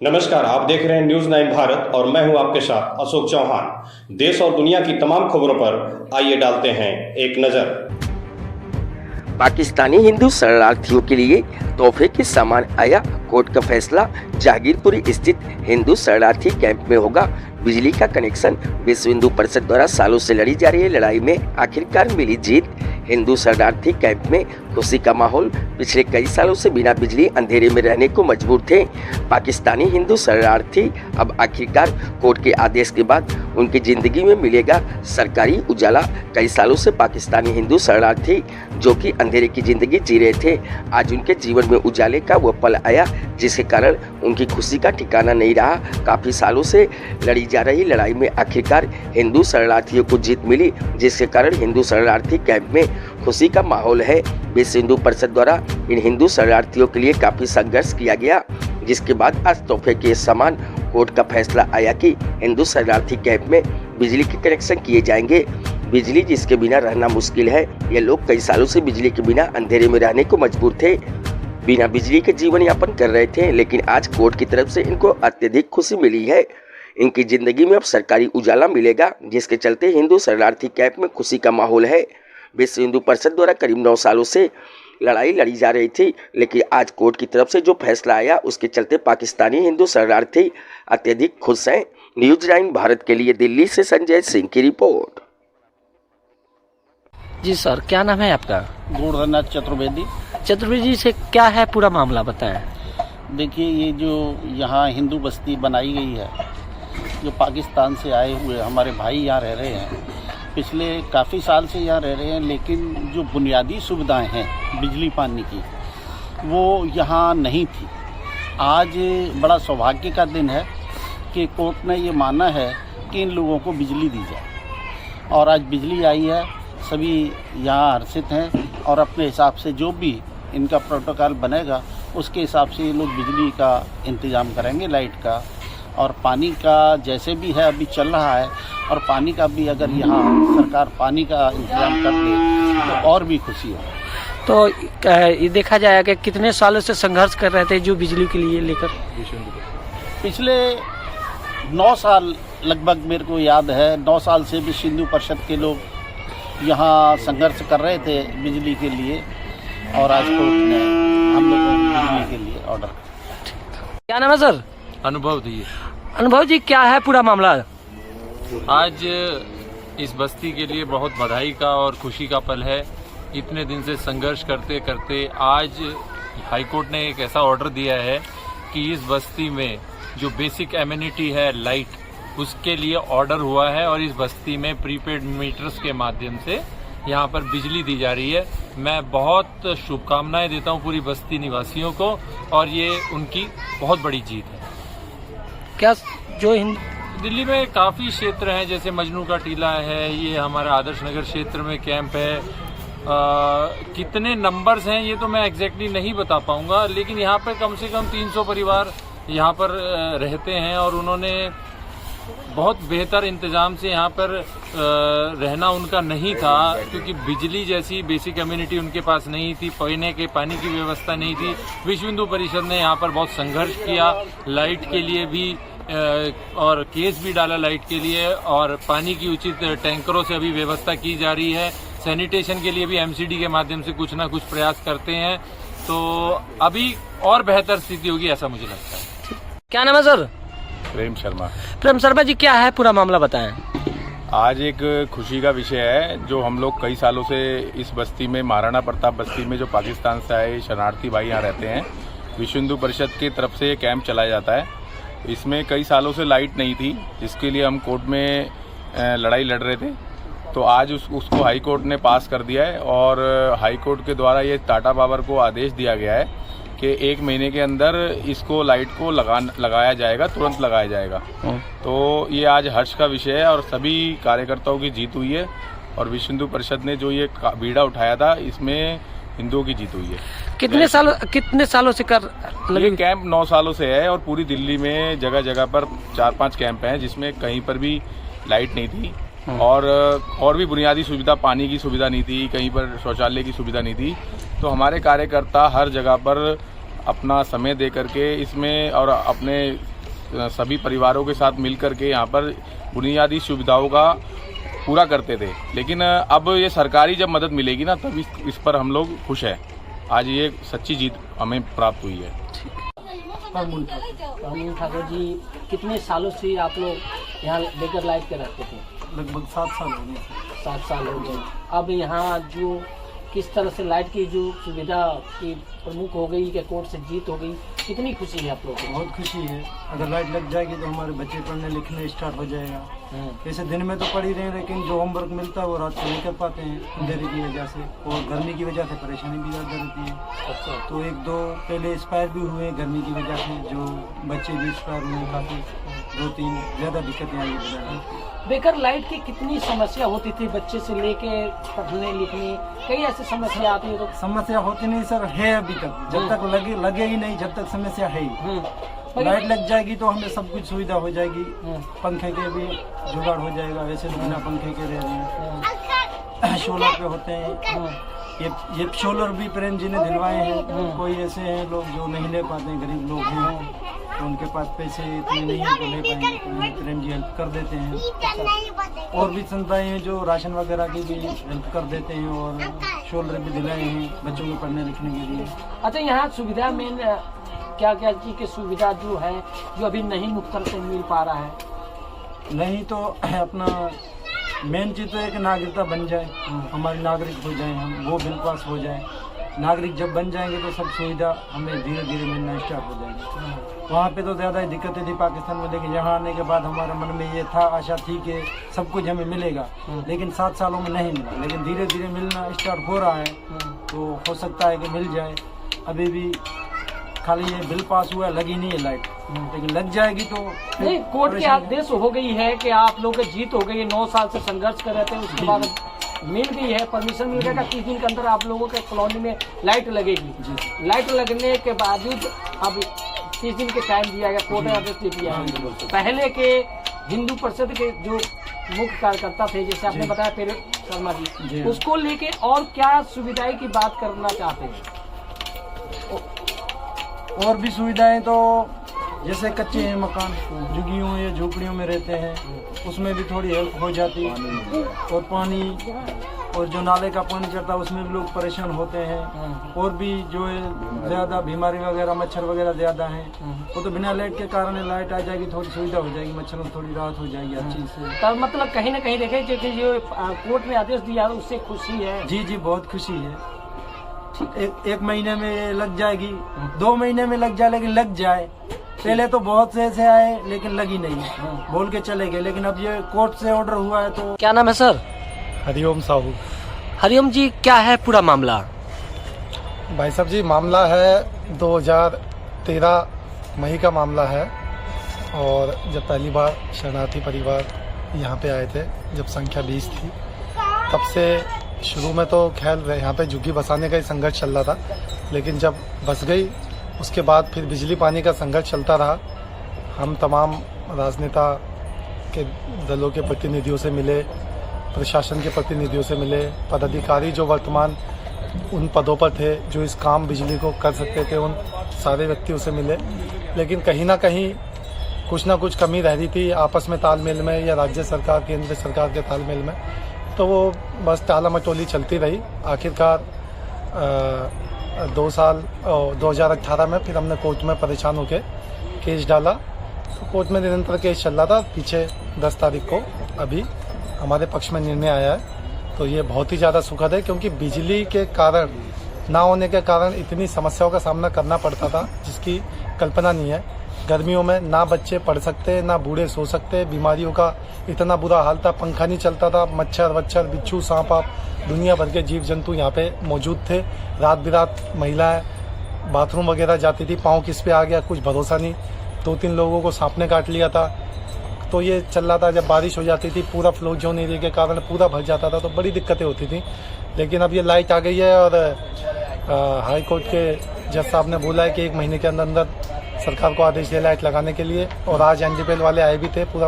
नमस्कार, आप देख रहे हैं न्यूज़ 9 भारत और मैं हूं आपके साथ अशोक चौहान। देश और दुनिया की तमाम खबरों पर आइए डालते हैं एक नजर। पाकिस्तानी हिंदू शरणार्थियों के लिए तोहफे के सामान आया। कोर्ट का फैसला, जहांगीरपुरी स्थित हिंदू शरणार्थी कैंप में होगा बिजली का कनेक्शन। विश्व हिंदू परिषद द्वारा सालों से लड़ी जा रही लड़ाई में आखिरकार मिली जीत। हिंदू शरणार्थी कैंप में खुशी का माहौल। पिछले कई सालों से बिना बिजली अंधेरे में रहने को मजबूर थे पाकिस्तानी हिंदू शरणार्थी। अब आखिरकार कोर्ट के आदेश के बाद उनकी जिंदगी में मिलेगा सरकारी उजाला। कई सालों से पाकिस्तानी हिंदू शरणार्थी जो कि अंधेरे की जिंदगी जी रहे थे, आज उनके जीवन में उजाले का वो पल आया, जिसके कारण उनकी खुशी का ठिकाना नहीं रहा। काफ़ी सालों से लड़ी जा रही लड़ाई में आखिरकार हिंदू शरणार्थियों को जीत मिली, जिसके कारण हिंदू शरणार्थी कैंप में खुशी का माहौल है। विश्व हिंदू परिषद द्वारा इन हिंदू शरणार्थियों के लिए काफ़ी संघर्ष किया गया, जिसके बाद आज तोहफे के समान कोर्ट का फैसला आया कि हिंदू शरणार्थी कैंप में बिजली के कनेक्शन किए जाएंगे। बिजली जिसके बिना रहना मुश्किल है। ये लोग कई सालों से बिजली के बिना अंधेरे में रहने को मजबूर थे, बिना बिजली के जीवन यापन कर रहे थे, लेकिन आज कोर्ट की तरफ से इनको अत्यधिक खुशी मिली है। इनकी जिंदगी में अब सरकारी उजाला मिलेगा, जिसके चलते हिंदू शरणार्थी कैंप में खुशी का माहौल है। विश्व हिंदू परिषद द्वारा करीब 9 सालों से लड़ाई लड़ी जा रही थी, लेकिन आज कोर्ट की तरफ से जो फैसला आया उसके चलते पाकिस्तानी हिंदू शरणार्थी अत्यधिक खुश हैं। न्यूज़ 9 भारत के लिए दिल्ली से संजय सिंह की रिपोर्ट। जी सर, क्या नाम है आपका? गोवर्धननाथ चतुर्वेदी। चतुर्वेदी जी से क्या है पूरा मामला बताएं। देखिए, ये जो यहाँ हिंदू बस्ती बनाई गई है, जो पाकिस्तान से आए हुए हमारे भाई यहाँ रह रहे हैं, पिछले काफ़ी साल से यहाँ रह रहे हैं, लेकिन जो बुनियादी सुविधाएं हैं बिजली पानी की, वो यहाँ नहीं थी। आज बड़ा सौभाग्य का दिन है कि कोर्ट ने ये माना है कि इन लोगों को बिजली दी जाए, और आज बिजली आई है। सभी यहाँ हर्षित हैं और अपने हिसाब से जो भी इनका प्रोटोकॉल बनेगा उसके हिसाब से ये लोग बिजली का इंतज़ाम करेंगे, लाइट का और पानी का जैसे भी है अभी चल रहा है। और पानी का भी अगर यहाँ सरकार पानी का इंतज़ाम कर दे तो और भी खुशी है। तो ये देखा जाएगा कि कितने सालों से संघर्ष कर रहे थे जो बिजली के लिए लेकर? पिछले 9 साल लगभग मेरे को याद है, 9 साल से विश्व हिंदू परिषद के लोग यहाँ संघर्ष कर रहे थे बिजली के लिए, और आज कोर्ट ने हम लोगों को बिजली के लिए ऑर्डर। क्या नाम है सर? अनुभव दिए। अनुभव जी, क्या है पूरा मामला? आज इस बस्ती के लिए बहुत बधाई का और खुशी का पल है। इतने दिन से संघर्ष करते करते आज हाईकोर्ट ने एक ऐसा ऑर्डर दिया है कि इस बस्ती में जो बेसिक एमिनिटी है लाइट, उसके लिए ऑर्डर हुआ है, और इस बस्ती में प्रीपेड मीटर्स के माध्यम से यहाँ पर बिजली दी जा रही है। मैं बहुत शुभकामनाएं देता हूँ पूरी बस्ती निवासियों को, और ये उनकी बहुत बड़ी जीत है। क्या जो दिल्ली में काफ़ी क्षेत्र हैं, जैसे मजनू का टीला है, ये हमारा आदर्श नगर क्षेत्र में कैंप है। कितने नंबर्स हैं ये तो मैं एग्जैक्टली नहीं बता पाऊंगा, लेकिन यहाँ पर कम से कम 300 परिवार यहाँ पर रहते हैं, और उन्होंने बहुत बेहतर इंतज़ाम से यहाँ पर रहना उनका नहीं था, क्योंकि बिजली जैसी बेसिक कम्युनिटी उनके पास नहीं थी, पीने के पानी की व्यवस्था नहीं थी। विश्व हिंदू परिषद ने यहाँ पर बहुत संघर्ष किया, लाइट के लिए भी और केस भी डाला लाइट के लिए, और पानी की उचित टैंकरों से अभी व्यवस्था की जा रही है। सैनिटेशन के लिए भी एमसीडी के माध्यम से कुछ ना कुछ प्रयास करते हैं, तो अभी और बेहतर स्थिति होगी ऐसा मुझे लगता है। क्या नाम है सर? प्रेम शर्मा। प्रेम शर्मा जी, क्या है पूरा मामला बताएं। आज एक खुशी का विषय है, जो हम लोग कई सालों से इस बस्ती में, महाराणा प्रताप बस्ती में, जो पाकिस्तान से आए शरणार्थी भाई यहाँ रहते हैं, विश्व हिंदू परिषद की तरफ से ये कैंप चलाया जाता है। इसमें कई सालों से लाइट नहीं थी, जिसके लिए हम कोर्ट में लड़ाई लड़ रहे थे। तो आज उसको हाई कोर्ट ने पास कर दिया है, और हाई कोर्ट के द्वारा ये टाटा पावर को आदेश दिया गया है कि 1 महीने के अंदर इसको लाइट को लगाया जाएगा, तुरंत लगाया जाएगा। तो ये आज हर्ष का विषय है, और सभी कार्यकर्ताओं की जीत हुई है, और विश्व हिंदू परिषद ने जो ये बीड़ा उठाया था, इसमें हिंदुओं की जीत हुई है। कितने सालों से कर ये कैंप 9 सालों से है, और पूरी दिल्ली में जगह जगह पर 4-5 कैंप हैं, जिसमें कहीं पर भी लाइट नहीं थी, और भी बुनियादी सुविधा, पानी की सुविधा नहीं थी, कहीं पर शौचालय की सुविधा नहीं थी। तो हमारे कार्यकर्ता हर जगह पर अपना समय दे करके इसमें और अपने सभी परिवारों के साथ मिल करके यहाँ पर बुनियादी सुविधाओं का पूरा करते थे। लेकिन अब ये सरकारी जब मदद मिलेगी ना तब इस पर हम लोग खुश हैं। आज ये सच्ची जीत हमें प्राप्त हुई है। प्रमोद ठाकुर जी, कितने सालों से आप लोग यहाँ बेगर लाइट के रहते थे? लगभग 7 साल हो गए। 7 साल हो गए। अब यहाँ जो किस तरह से लाइट की जो सुविधा की प्रमुख हो गई कि कोर्ट से जीत हो गई, कितनी खुशी है आप लोगों को? बहुत खुशी है। अगर लाइट लग जाएगी तो हमारे बच्चे पढ़ने लिखने स्टार्ट हो जाएगा। वैसे दिन में तो पढ़ ही रहे हैं, लेकिन जो होमवर्क मिलता है वो रात को नहीं कर पाते हैं अंधेरे की वजह से, और गर्मी की वजह से परेशानी भी ज़्यादा रहती है। अच्छा। तो 1-2 पहले एक्सपायर भी हुए हैं गर्मी की वजह से, जो बच्चे भी एक्सपायर हुए हैं काफ़ी, 2-3 ज़्यादा दिक्कतें आई हैं। बेकर लाइट की कितनी समस्या होती थी बच्चे से लेके पढ़ने लिखने, कई ऐसी समस्या आती है? तो समस्या होती नहीं सर, है अभी तक, जब तक लगेगी नहीं जब तक समस्या है ही। लाइट लग जाएगी तो हमें सब कुछ सुविधा हो जाएगी, पंखे के भी जुगाड़ हो जाएगा। वैसे तो बिना पंखे के रह रहे हैं, सोलर पे होते हैं। ये सोलर भी प्रेम जी ने दिलवाए हैं। कोई ऐसे हैं लोग जो नहीं ले पाते हैं, गरीब लोग हैं, तो उनके पास पैसे इतने नहीं है तो ले पाएंगे, तो प्रेम जी हेल्प कर देते हैं। और भी संस्थाएं हैं जो राशन वगैरह की भी हेल्प कर देते हैं, और सोलर भी दिलाए हैं बच्चों को पढ़ने लिखने के लिए। अच्छा, यहाँ सुविधा मेन क्या क्या चीज की सुविधा जो है जो अभी नहीं मुख्तर से मिल पा रहा है? नहीं तो अपना मेन चीज़ तो है कि नागरिकता बन जाए, हमारे नागरिक हो जाए, हम वो बिल पास हो जाए। नागरिक जब बन जाएंगे तो सब सुविधा हमें धीरे धीरे मिलना स्टार्ट हो जाएगी। वहाँ पे तो ज़्यादा ही दिक्कतें थी पाकिस्तान में, लेकिन यहाँ आने के बाद हमारे मन में ये था, आशा थी कि सब कुछ हमें मिलेगा, लेकिन 7 सालों में नहीं मिला। लेकिन धीरे धीरे मिलना स्टार्ट हो रहा है, तो हो सकता है कि मिल जाए। अभी भी खाली ये बिल पास हुआ है, लगी नहीं है लाइट, लेकिन लग जाएगी तो नहीं। कोर्ट के आदेश हो गई है कि आप लोग की जीत हो गई है, 9 साल से संघर्ष कर रहे थे, उसके बाद मिल गई है, परमिशन मिल गया। 30 दिन के अंदर आप लोगों के कॉलोनी में लाइट लगेगी। लाइट लगने के बावजूद अब 30 दिन के टाइम दिया गया, कोर्ट ने आदेश दे दिया है। पहले के हिंदू परिषद के जो मुख्य कार्यकर्ता थे, जैसे आपने बताया पेरे शर्मा जी, उसको लेके और क्या सुविधाएं की बात करना चाहते हैं? और भी सुविधाएं तो जैसे कच्चे हैं मकान, झुग्गियों या झोपड़ियों में रहते हैं, उसमें भी थोड़ी हेल्प हो जाती है। और पानी, और जो नाले का पानी चढ़ता है उसमें भी लोग परेशान होते हैं। और भी जो है ज़्यादा बीमारी वगैरह, मच्छर वगैरह ज़्यादा हैं, वो तो बिना लाइट के कारण लाइट आ जाएगी, थोड़ी सुविधा हो जाएगी, मच्छरों में थोड़ी राहत हो जाएगी हर चीज़ से। तब मतलब कहीं ना कहीं देखें कि जो कोर्ट ने आदेश दिया है उससे खुशी है? जी जी, बहुत खुशी है। एक महीने में लग जाएगी, 2 महीने में लग जाए, लेकिन लग जाए। पहले तो बहुत से ऐसे आए लेकिन लगी नहीं, बोल के चले गए, लेकिन अब ये कोर्ट से ऑर्डर हुआ है तो। क्या नाम है सर? हरिओम साहू। हरिओम जी, क्या है पूरा मामला? भाई साहब जी, मामला है 2013 मई का मामला है। और जब पहली बार शरणार्थी परिवार यहाँ पे आए थे, जब संख्या 20 थी, तब से शुरू में तो खैर यहाँ पे झुग्गी बसाने का ही संघर्ष चल रहा था, लेकिन जब बस गई उसके बाद फिर बिजली पानी का संघर्ष चलता रहा। हम तमाम राजनेता के दलों के प्रतिनिधियों से मिले, प्रशासन के प्रतिनिधियों से मिले, पदाधिकारी जो वर्तमान उन पदों पर थे जो इस काम बिजली को कर सकते थे, उन सारे व्यक्तियों से मिले, लेकिन कहीं ना कहीं कुछ ना कुछ कमी रह रही थी आपस में तालमेल में, या राज्य सरकार केंद्र सरकार के तालमेल में। तो वो बस टाला मटोली चलती रही। आखिरकार 2018 में फिर हमने कोर्ट में परेशान होकर केस डाला। तो कोर्ट में निरंतर केस चल रहा था। पीछे 10 तारीख को अभी हमारे पक्ष में निर्णय आया है। तो ये बहुत ही ज़्यादा सुखद है, क्योंकि बिजली के कारण ना होने के कारण इतनी समस्याओं का सामना करना पड़ता था जिसकी कल्पना नहीं है। गर्मियों में ना बच्चे पढ़ सकते, ना बूढ़े सो सकते, बीमारियों का इतना बुरा हाल था, पंखा नहीं चलता था, मच्छर वच्छर, बिच्छू, सांप आप दुनिया भर के जीव जंतु यहाँ पे मौजूद थे। रात बिरात महिलाएं बाथरूम वगैरह जाती थी, पाँव किस पे आ गया कुछ भरोसा नहीं, 2-3 लोगों को सांप ने काट लिया था। तो ये चल रहा था। जब बारिश हो जाती थी पूरा फ्लो जोन एरिया के कारण पूरा भर जाता था, तो बड़ी दिक्कतें होती थी। लेकिन अब ये लाइट आ गई है और हाई कोर्ट के जज साहब ने बोला है कि 1 महीने के अंदर अंदर सरकार को आदेश दिया लाइट लगाने के लिए। और आज एनडीपीएल वाले आए भी थे, पूरा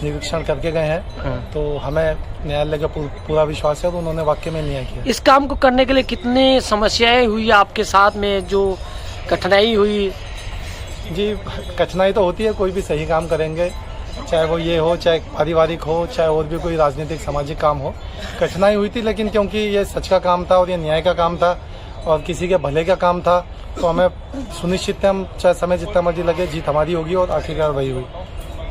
निरीक्षण करके गए हैं। तो हमें न्यायालय का पूरा विश्वास है और उन्होंने वाकई में न्याय किया। इस काम को करने के लिए कितने समस्याएं हुई आपके साथ में? जो कठिनाई हुई? जी, कठिनाई तो होती है, कोई भी सही काम करेंगे, चाहे वो ये हो, चाहे पारिवारिक हो, चाहे और भी कोई राजनीतिक सामाजिक काम हो। कठिनाई हुई थी, लेकिन क्योंकि ये सच का काम था और ये न्याय का काम था और किसी के भले का काम था, तो हमें सुनिश्चित है, हम चाहे समय जितना मर्जी लगे, जीत हमारी होगी और आखिरकार वही हुई।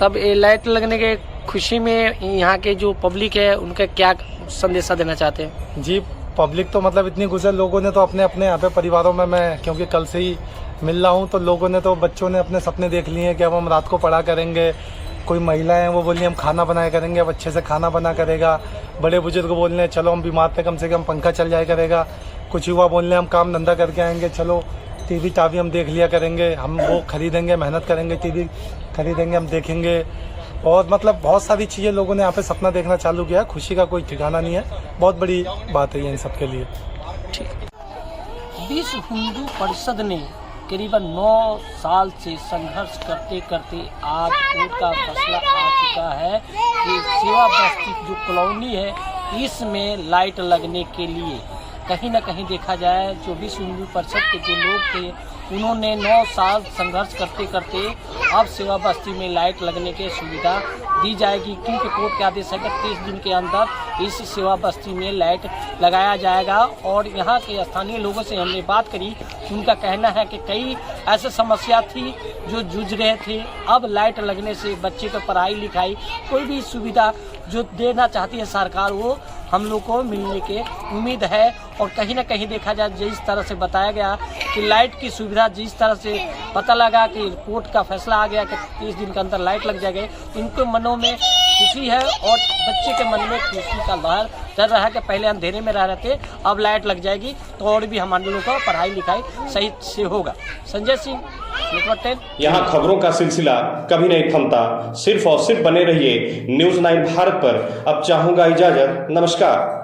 तब ये लाइट लगने के खुशी में यहाँ के जो पब्लिक है उनका क्या संदेशा देना चाहते हैं? जी, पब्लिक तो मतलब इतनी गुजर, लोगों ने तो अपने अपने यहाँ पे परिवारों में, मैं क्योंकि कल से ही मिल रहा हूँ, तो लोगों ने तो, बच्चों ने अपने सपने देख लिए हैं कि अब हम रात को पढ़ा करेंगे। कोई महिलाएं हैं वो बोली हम खाना बनाया करेंगे, अब अच्छे से खाना बना करेगा। बड़े बुजुर्ग बोल रहे हैं चलो हम बीमार थे, कम से कम पंखा चल जाया करेगा। कुछ युवा बोल रहे हैं हम काम धंधा करके आएंगे, चलो टीवी टावी हम देख लिया करेंगे, हम वो खरीदेंगे, मेहनत करेंगे, टीवी खरीदेंगे, हम देखेंगे। और मतलब बहुत सारी चीज़ें लोगों ने यहाँ पे सपना देखना चालू किया। खुशी का कोई ठिकाना नहीं है, बहुत बड़ी बात है ये इन सब के लिए। विश्व हिंदू परिषद ने करीबन 9 साल से संघर्ष करते करते आज कोर्ट का फैसला आ चुका है कि सेवा बस्ती जो कॉलोनी है इसमें लाइट लगने के लिए कहीं ना कहीं देखा जाए जो विश्व हिंदू परिषद के जो लोग थे उन्होंने 9 साल संघर्ष करते करते अब सेवा बस्ती में लाइट लगने की सुविधा दी जाएगी, क्योंकि कोर्ट के आदेश है कि 30 दिन के अंदर इस सेवा बस्ती में लाइट लगाया जाएगा। और यहाँ के स्थानीय लोगों से हमने बात करी, उनका कहना है कि कई ऐसे समस्या थी जो जूझ रहे थे, अब लाइट लगने से बच्चे को पढ़ाई लिखाई कोई भी सुविधा जो देना चाहती है सरकार वो हम लोग को मिलने के उम्मीद है। और कहीं ना कहीं देखा जाए जिस तरह से बताया गया कि लाइट की सुविधा, जिस तरह से पता लगा कि कोर्ट का फैसला आ गया कि 30 दिन के अंदर लाइट लग जाएगी, इनके मनों में खुशी है और बच्चे के मन में खुशी का लहर चल रहा है कि पहले अंधेरे में रह रहे थे, अब लाइट लग जाएगी तो और भी हमारे लोगों को पढ़ाई लिखाई सही से होगा। संजय सिंह, नेटवर्क 10। यहाँ खबरों का सिलसिला कभी नहीं थमता, सिर्फ और सिर्फ बने रहिए न्यूज़ 9 भारत पर। अब चाहूंगा इजाजत, नमस्कार।